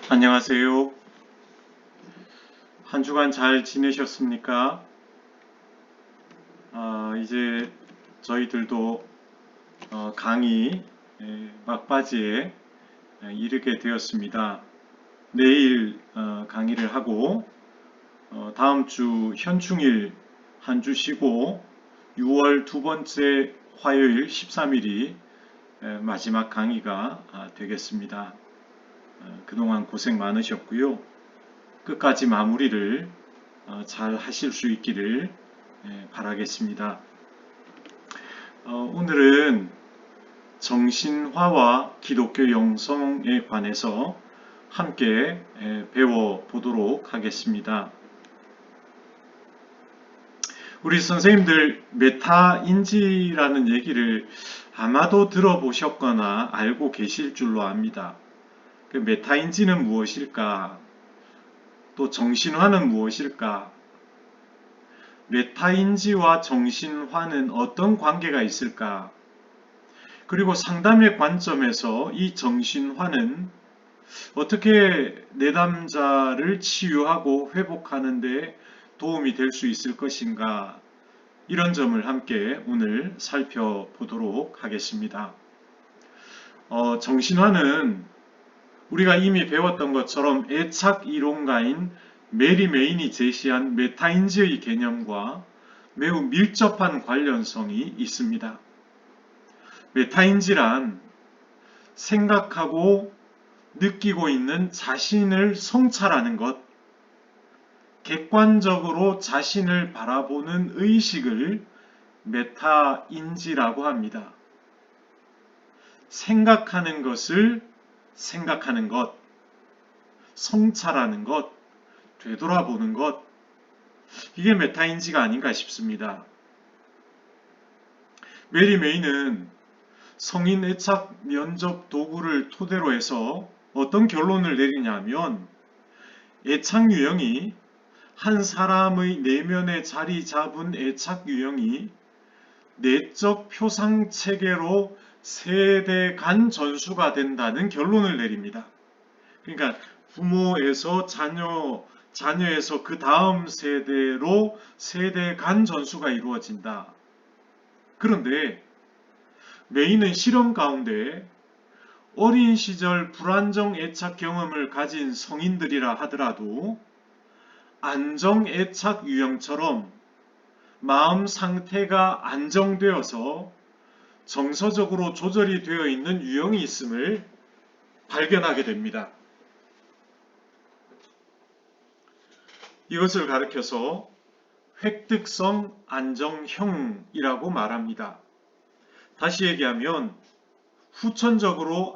안녕하세요. 한 주간 잘 지내셨습니까? 이제 저희들도 강의 막바지에 이르게 되었습니다. 내일 강의를 하고 다음 주 현충일 한 주 쉬고 6월 두 번째 화요일 13일이 마지막 강의가 되겠습니다. 그동안 고생 많으셨고요. 끝까지 마무리를 잘 하실 수 있기를 바라겠습니다. 오늘은 정신화와 기독교 영성에 관해서 함께 배워보도록 하겠습니다. 우리 선생님들 메타인지라는 얘기를 아마도 들어보셨거나 알고 계실 줄로 압니다. 그 메타인지는 무엇일까? 또 정신화는 무엇일까? 메타인지와 정신화는 어떤 관계가 있을까? 그리고 상담의 관점에서 이 정신화는 어떻게 내담자를 치유하고 회복하는 데 도움이 될 수 있을 것인가? 이런 점을 함께 오늘 살펴보도록 하겠습니다. 정신화는 우리가 이미 배웠던 것처럼 애착 이론가인 메리 메인이 제시한 메타인지의 개념과 매우 밀접한 관련성이 있습니다. 메타인지란 생각하고 느끼고 있는 자신을 성찰하는 것, 객관적으로 자신을 바라보는 의식을 메타인지라고 합니다. 생각하는 것을 생각하는 것, 성찰하는 것, 되돌아보는 것, 이게 메타인지가 아닌가 싶습니다. 메리 메이는 성인 애착 면접 도구를 토대로 해서 어떤 결론을 내리냐면 애착 유형이 한 사람의 내면에 자리 잡은 애착 유형이 내적 표상 체계로 세대 간 전수가 된다는 결론을 내립니다. 그러니까 부모에서 자녀, 자녀에서 그 다음 세대로 세대 간 전수가 이루어진다. 그런데 메이는 실험 가운데 어린 시절 불안정 애착 경험을 가진 성인들이라 하더라도 안정 애착 유형처럼 마음 상태가 안정되어서 정서적으로 조절이 되어 있는 유형이 있음을 발견하게 됩니다. 이것을 가리켜서 획득성 안정형이라고 말합니다. 다시 얘기하면 후천적으로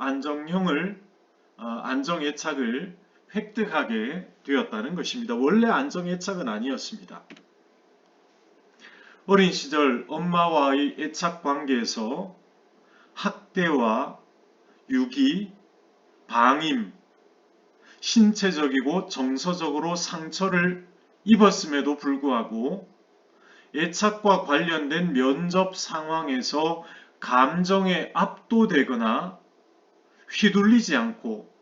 안정애착을 획득하게 되었다는 것입니다. 원래 안정애착은 아니었습니다. 어린 시절 엄마와의 애착 관계에서 학대와 유기, 방임, 신체적이고 정서적으로 상처를 입었음에도 불구하고 애착과 관련된 면접 상황에서 감정에 압도되거나 휘둘리지 않고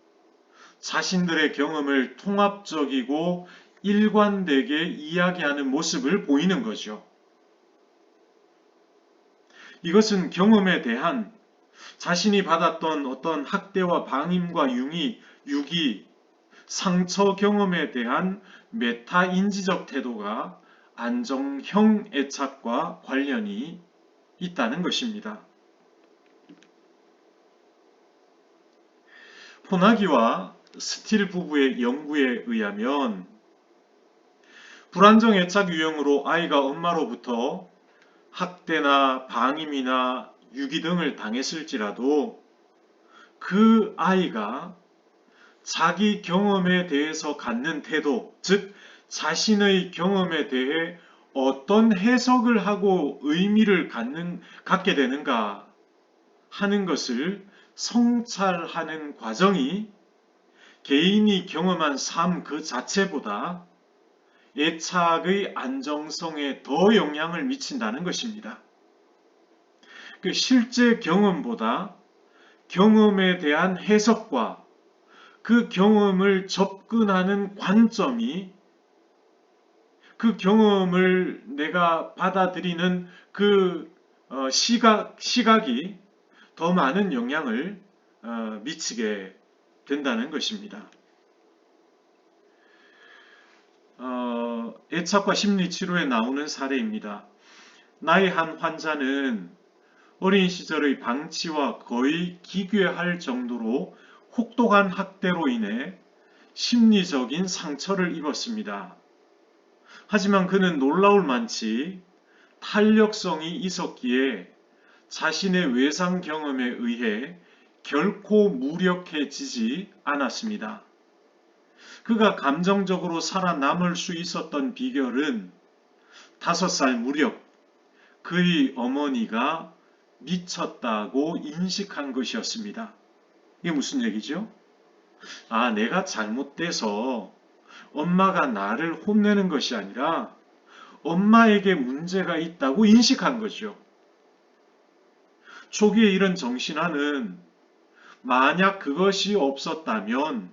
자신들의 경험을 통합적이고 일관되게 이야기하는 모습을 보이는 거죠. 이것은 경험에 대한 자신이 받았던 어떤 학대와 방임과 유기, 상처 경험에 대한 메타인지적 태도가 안정형 애착과 관련이 있다는 것입니다. 포나기와 스틸 부부의 연구에 의하면 불안정 애착 유형으로 아이가 엄마로부터 학대나 방임이나 유기 등을 당했을지라도 그 아이가 자기 경험에 대해서 갖는 태도, 즉 자신의 경험에 대해 어떤 해석을 하고 의미를 갖게 되는가 하는 것을 성찰하는 과정이 개인이 경험한 삶 그 자체보다 애착의 안정성에 더 영향을 미친다는 것입니다. 그 실제 경험보다 경험에 대한 해석과 그 경험을 접근하는 관점이, 그 경험을 내가 받아들이는 그 시각이 더 많은 영향을 미치게 된다는 것입니다. 애착과 심리치료에 나오는 사례입니다. 나의 한 환자는 어린 시절의 방치와 거의 기괴할 정도로 혹독한 학대로 인해 심리적인 상처를 입었습니다. 하지만 그는 놀라울 만치 탄력성이 있었기에 자신의 외상 경험에 의해 결코 무력해지지 않았습니다. 그가 감정적으로 살아남을 수 있었던 비결은 5살 무렵 그의 어머니가 미쳤다고 인식한 것이었습니다. 이게 무슨 얘기죠? 내가 잘못돼서 엄마가 나를 혼내는 것이 아니라 엄마에게 문제가 있다고 인식한 거죠. 초기에 이런 정신화는 만약 그것이 없었다면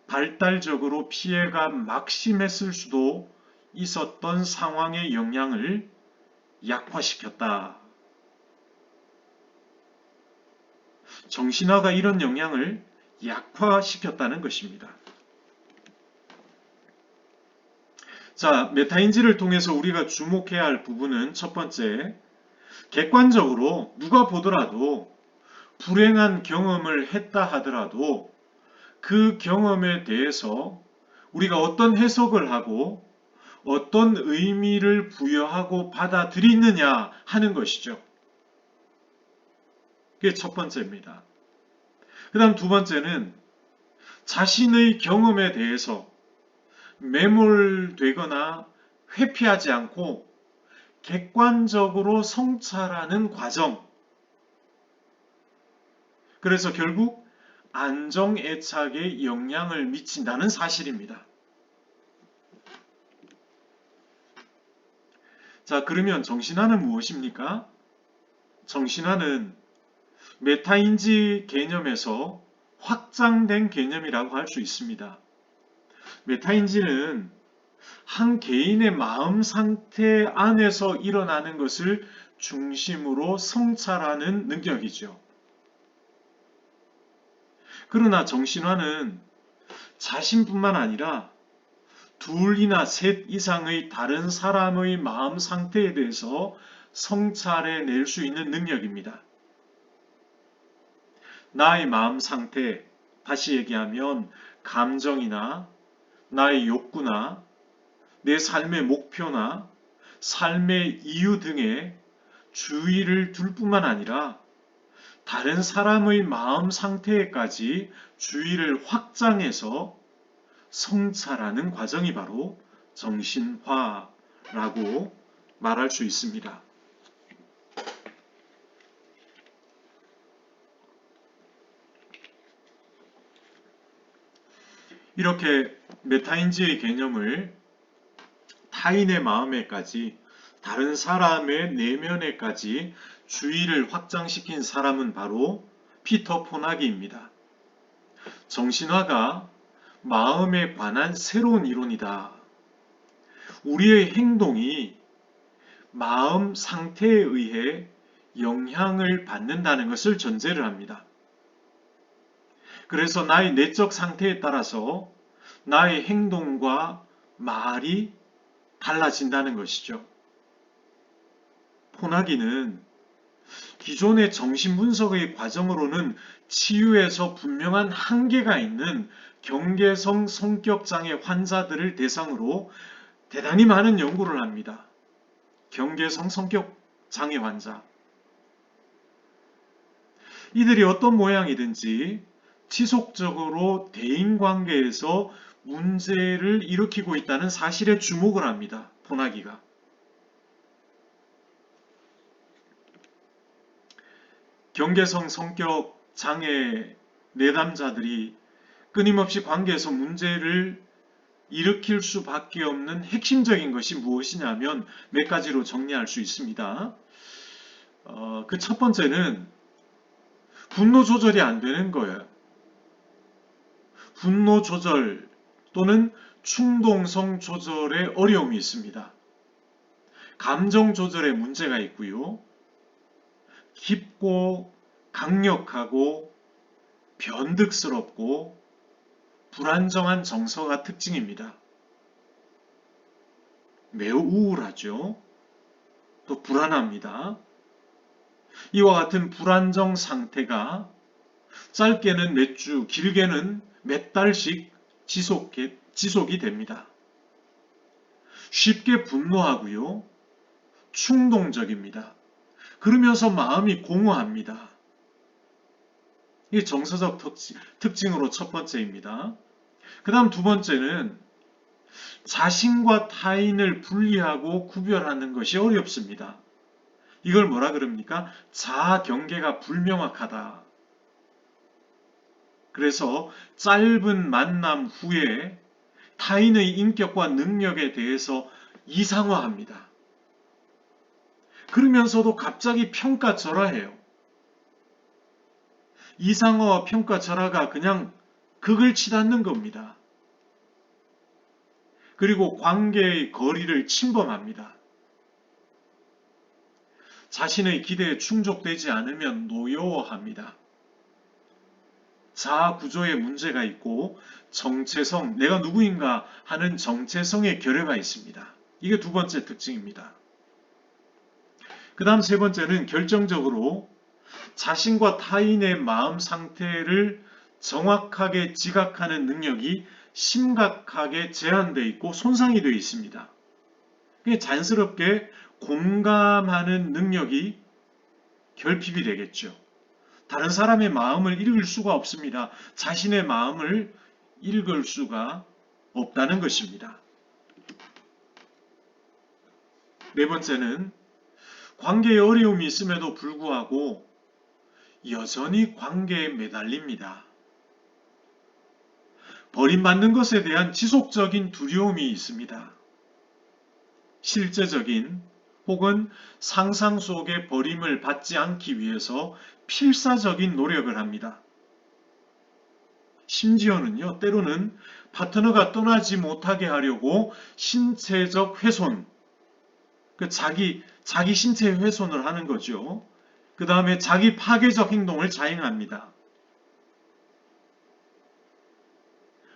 발달적으로 피해가 막심했을 수도 있었던 상황의 영향을 약화시켰다. 정신화가 이런 영향을 약화시켰다는 것입니다. 자, 메타인지를 통해서 우리가 주목해야 할 부분은 첫 번째, 객관적으로 누가 보더라도 불행한 경험을 했다 하더라도 그 경험에 대해서 우리가 어떤 해석을 하고 어떤 의미를 부여하고 받아들이느냐 하는 것이죠. 그게 첫 번째입니다. 그 다음 두 번째는 자신의 경험에 대해서 매몰되거나 회피하지 않고 객관적으로 성찰하는 과정. 그래서 결국 안정애착에 영향을 미친다는 사실입니다. 자, 그러면 정신화는 무엇입니까? 정신화는 메타인지 개념에서 확장된 개념이라고 할 수 있습니다. 메타인지는 한 개인의 마음 상태 안에서 일어나는 것을 중심으로 성찰하는 능력이죠. 그러나 정신화는 자신뿐만 아니라 둘이나 셋 이상의 다른 사람의 마음 상태에 대해서 성찰해 낼 수 있는 능력입니다. 나의 마음 상태, 다시 얘기하면 감정이나 나의 욕구나 내 삶의 목표나 삶의 이유 등에 주의를 둘 뿐만 아니라 다른 사람의 마음 상태에까지 주의를 확장해서 성찰하는 과정이 바로 정신화라고 말할 수 있습니다. 이렇게 메타인지의 개념을 타인의 마음에까지, 다른 사람의 내면에까지 주의를 확장시킨 사람은 바로 피터 포나기입니다. 정신화가 마음에 관한 새로운 이론이다. 우리의 행동이 마음 상태에 의해 영향을 받는다는 것을 전제를 합니다. 그래서 나의 내적 상태에 따라서 나의 행동과 말이 달라진다는 것이죠. 포나기는 기존의 정신분석의 과정으로는 치유에서 분명한 한계가 있는 경계성 성격장애 환자들을 대상으로 대단히 많은 연구를 합니다. 경계성 성격장애 환자. 이들이 어떤 모양이든지 지속적으로 대인관계에서 문제를 일으키고 있다는 사실에 주목을 합니다. 포나기가. 경계성 성격 장애 내담자들이 끊임없이 관계에서 문제를 일으킬 수밖에 없는 핵심적인 것이 무엇이냐면 몇 가지로 정리할 수 있습니다. 그 첫 번째는 분노 조절이 안 되는 거예요. 분노 조절 또는 충동성 조절에 어려움이 있습니다. 감정 조절에 문제가 있고요. 깊고 강력하고 변덕스럽고 불안정한 정서가 특징입니다. 매우 우울하죠. 또 불안합니다. 이와 같은 불안정 상태가 짧게는 몇 주, 길게는 몇 달씩 지속이 됩니다. 쉽게 분노하고요. 충동적입니다. 그러면서 마음이 공허합니다. 이게 정서적 특징으로 첫 번째입니다. 그 다음 두 번째는 자신과 타인을 분리하고 구별하는 것이 어렵습니다. 이걸 뭐라 그럽니까? 자아 경계가 불명확하다. 그래서 짧은 만남 후에 타인의 인격과 능력에 대해서 이상화합니다. 그러면서도 갑자기 평가절하해요. 이상화와 평가절하가 그냥 극을 치닫는 겁니다. 그리고 관계의 거리를 침범합니다. 자신의 기대에 충족되지 않으면 노여워합니다. 자아 구조에 문제가 있고 정체성, 내가 누구인가 하는 정체성의 결여가 있습니다. 이게 두 번째 특징입니다. 그 다음 세 번째는 결정적으로 자신과 타인의 마음 상태를 정확하게 지각하는 능력이 심각하게 제한되어 있고 손상이 되어 있습니다. 자연스럽게 공감하는 능력이 결핍이 되겠죠. 다른 사람의 마음을 읽을 수가 없습니다. 자신의 마음을 읽을 수가 없다는 것입니다. 네 번째는 관계에 어려움이 있음에도 불구하고 여전히 관계에 매달립니다. 버림받는 것에 대한 지속적인 두려움이 있습니다. 실제적인 혹은 상상 속의 버림을 받지 않기 위해서 필사적인 노력을 합니다. 심지어는요, 때로는 파트너가 떠나지 못하게 하려고 신체적 훼손, 자기 신체 훼손을 하는 거죠. 그 다음에 자기 파괴적 행동을 자행합니다.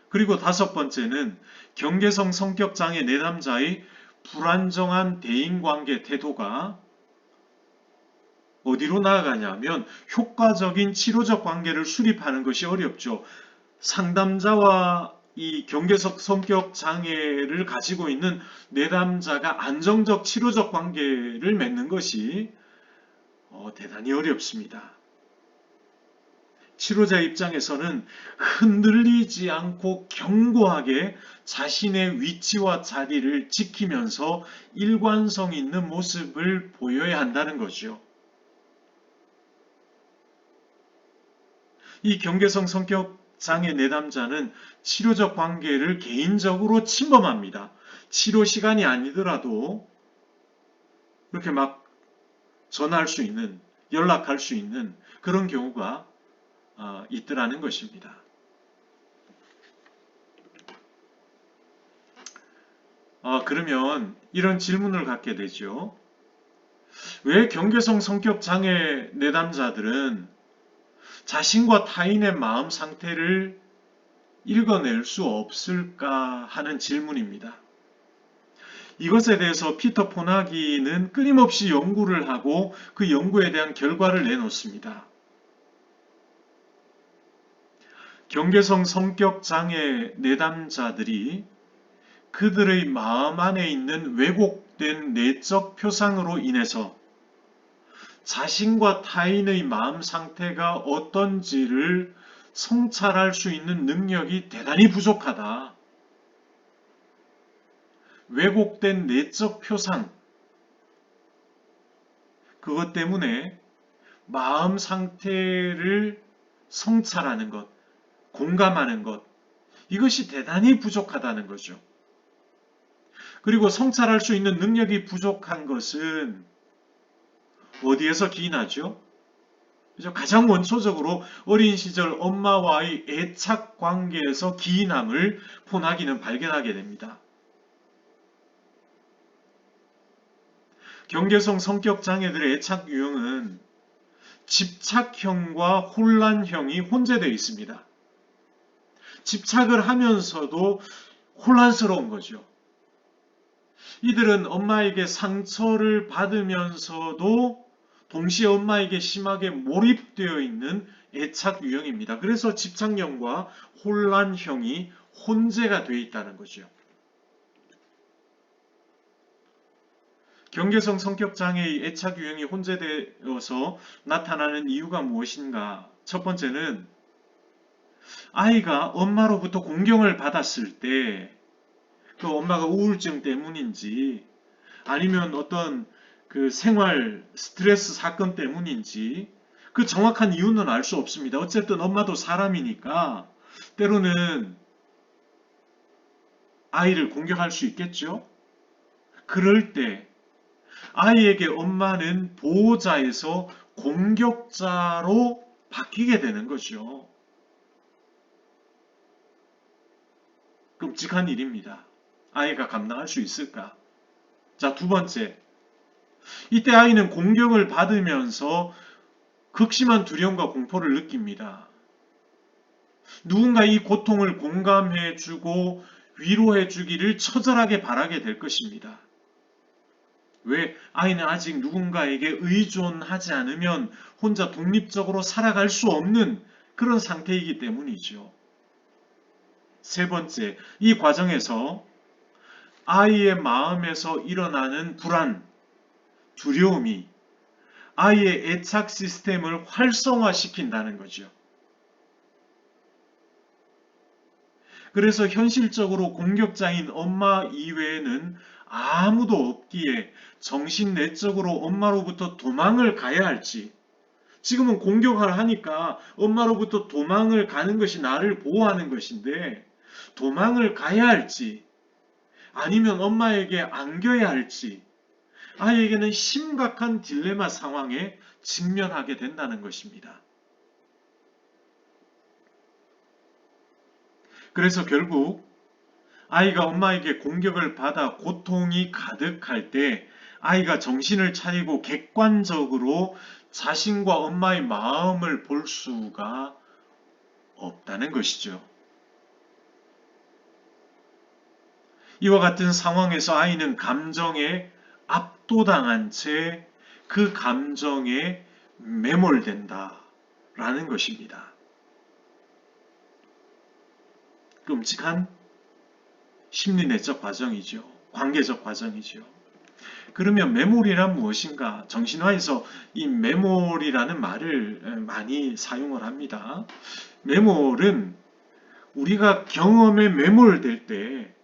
그리고 다섯 번째는 경계성 성격 장애 내담자의 불안정한 대인관계 태도가 어디로 나아가냐면 효과적인 치료적 관계를 수립하는 것이 어렵죠. 상담자와 이 경계성 성격 장애를 가지고 있는 내담자가 안정적 치료적 관계를 맺는 것이 대단히 어렵습니다. 치료자 입장에서는 흔들리지 않고 견고하게 자신의 위치와 자리를 지키면서 일관성 있는 모습을 보여야 한다는 거죠. 이 경계성 성격 장애 내담자는 치료적 관계를 개인적으로 침범합니다. 치료 시간이 아니더라도 그렇게 막 전화할 수 있는, 연락할 수 있는 그런 경우가 있더라는 것입니다. 그러면 이런 질문을 갖게 되죠. 왜 경계성 성격 장애 내담자들은 자신과 타인의 마음 상태를 읽어낼 수 없을까 하는 질문입니다. 이것에 대해서 피터 포나기는 끊임없이 연구를 하고 그 연구에 대한 결과를 내놓습니다. 경계성 성격 장애 내담자들이 그들의 마음 안에 있는 왜곡된 내적 표상으로 인해서 자신과 타인의 마음 상태가 어떤지를 성찰할 수 있는 능력이 대단히 부족하다. 왜곡된 내적 표상, 그것 때문에 마음 상태를 성찰하는 것, 공감하는 것, 이것이 대단히 부족하다는 거죠. 그리고 성찰할 수 있는 능력이 부족한 것은 어디에서 기인하죠? 그죠? 가장 원초적으로 어린 시절 엄마와의 애착 관계에서 기인함을 폰아기는 발견하게 됩니다. 경계성 성격 장애들의 애착 유형은 집착형과 혼란형이 혼재되어 있습니다. 집착을 하면서도 혼란스러운 거죠. 이들은 엄마에게 상처를 받으면서도 동시에 엄마에게 심하게 몰입되어 있는 애착 유형입니다. 그래서 집착형과 혼란형이 혼재가 되어 있다는 거죠. 경계성 성격 장애의 애착 유형이 혼재되어서 나타나는 이유가 무엇인가? 첫 번째는 아이가 엄마로부터 공경을 받았을 때 그 엄마가 우울증 때문인지 아니면 어떤 그 생활 스트레스 사건 때문인지 그 정확한 이유는 알 수 없습니다. 어쨌든 엄마도 사람이니까 때로는 아이를 공격할 수 있겠죠. 그럴 때 아이에게 엄마는 보호자에서 공격자로 바뀌게 되는 거죠. 끔찍한 일입니다. 아이가 감당할 수 있을까? 자, 두 번째. 이때 아이는 공격을 받으면서 극심한 두려움과 공포를 느낍니다. 누군가 이 고통을 공감해주고 위로해주기를 처절하게 바라게 될 것입니다. 왜? 아이는 아직 누군가에게 의존하지 않으면 혼자 독립적으로 살아갈 수 없는 그런 상태이기 때문이죠. 세 번째, 이 과정에서 아이의 마음에서 일어나는 불안, 두려움이 아이의 애착 시스템을 활성화시킨다는 거죠. 그래서 현실적으로 공격자인 엄마 이외에는 아무도 없기에 정신내적으로 엄마로부터 도망을 가야 할지, 지금은 공격을 하니까 엄마로부터 도망을 가는 것이 나를 보호하는 것인데 도망을 가야 할지 아니면 엄마에게 안겨야 할지 아이에게는 심각한 딜레마 상황에 직면하게 된다는 것입니다. 그래서 결국 아이가 엄마에게 공격을 받아 고통이 가득할 때 아이가 정신을 차리고 객관적으로 자신과 엄마의 마음을 볼 수가 없다는 것이죠. 이와 같은 상황에서 아이는 감정에 압도당한 채 그 감정에 매몰된다라는 것입니다. 끔찍한 심리내적 과정이죠. 관계적 과정이죠. 그러면 메모리란 무엇인가? 정신화에서 이 메모리라는 말을 많이 사용을 합니다. 메모는 우리가 경험에 매몰될 때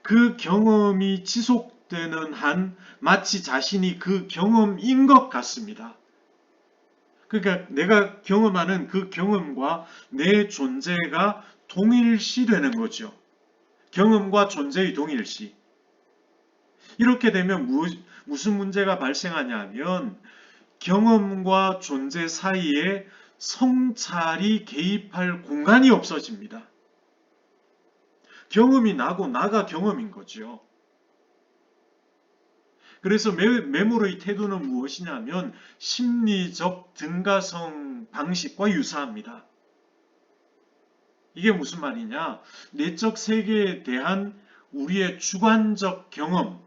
그 경험이 지속되는 한 마치 자신이 그 경험인 것 같습니다. 그러니까 내가 경험하는 그 경험과 내 존재가 동일시되는 거죠. 경험과 존재의 동일시. 이렇게 되면 무슨 문제가 발생하냐 하면 경험과 존재 사이에 성찰이 개입할 공간이 없어집니다. 경험이 나고 나가 경험인 거죠. 그래서 메모의 태도는 무엇이냐면 심리적 증가성 방식과 유사합니다. 이게 무슨 말이냐? 내적 세계에 대한 우리의 주관적 경험,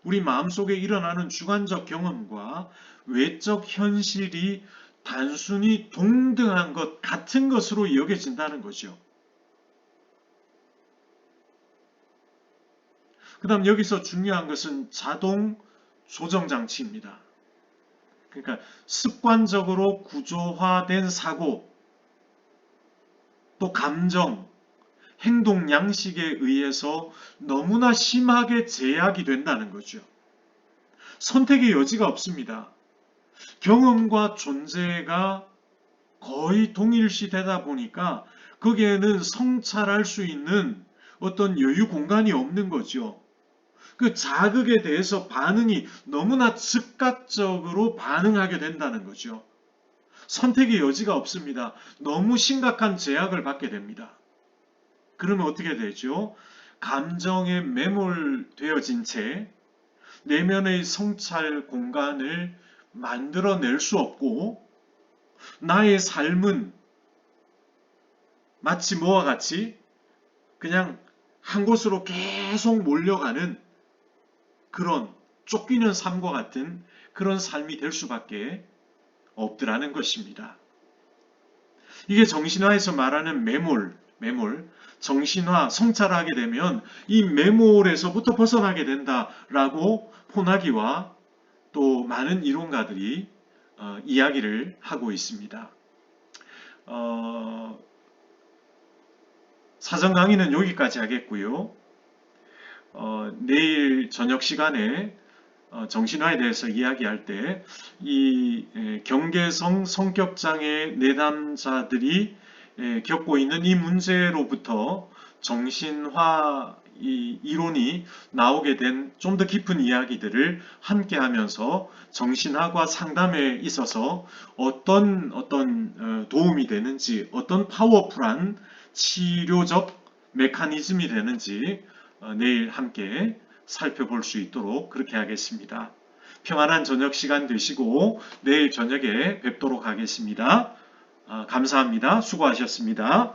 우리 마음속에 일어나는 주관적 경험과 외적 현실이 단순히 동등한 것 같은 것으로 여겨진다는 거죠. 그 다음 여기서 중요한 것은 자동 조정 장치입니다. 그러니까 습관적으로 구조화된 사고, 또 감정, 행동 양식에 의해서 너무나 심하게 제약이 된다는 거죠. 선택의 여지가 없습니다. 경험과 존재가 거의 동일시되다 보니까 거기에는 성찰할 수 있는 어떤 여유 공간이 없는 거죠. 그 자극에 대해서 반응이 너무나 즉각적으로 반응하게 된다는 거죠. 선택의 여지가 없습니다. 너무 심각한 제약을 받게 됩니다. 그러면 어떻게 되죠? 감정에 매몰되어진 채 내면의 성찰 공간을 만들어낼 수 없고 나의 삶은 마치 뭐와 같이 그냥 한 곳으로 계속 몰려가는 그런 쫓기는 삶과 같은 그런 삶이 될 수밖에 없더라는 것입니다. 이게 정신화에서 말하는 매몰, 정신화, 성찰하게 되면 이 매몰에서부터 벗어나게 된다라고 포나기와 또 많은 이론가들이 이야기를 하고 있습니다. 사전 강의는 여기까지 하겠고요. 내일 저녁 시간에 정신화에 대해서 이야기할 때 이 경계성 성격장애 내담자들이 겪고 있는 이 문제로부터 정신화 이 이론이 나오게 된 좀 더 깊은 이야기들을 함께 하면서 정신화과 상담에 있어서 어떤 도움이 되는지, 어떤 파워풀한 치료적 메커니즘이 되는지 내일 함께 살펴볼 수 있도록 그렇게 하겠습니다. 평안한 저녁 시간 되시고 내일 저녁에 뵙도록 하겠습니다. 감사합니다. 수고하셨습니다.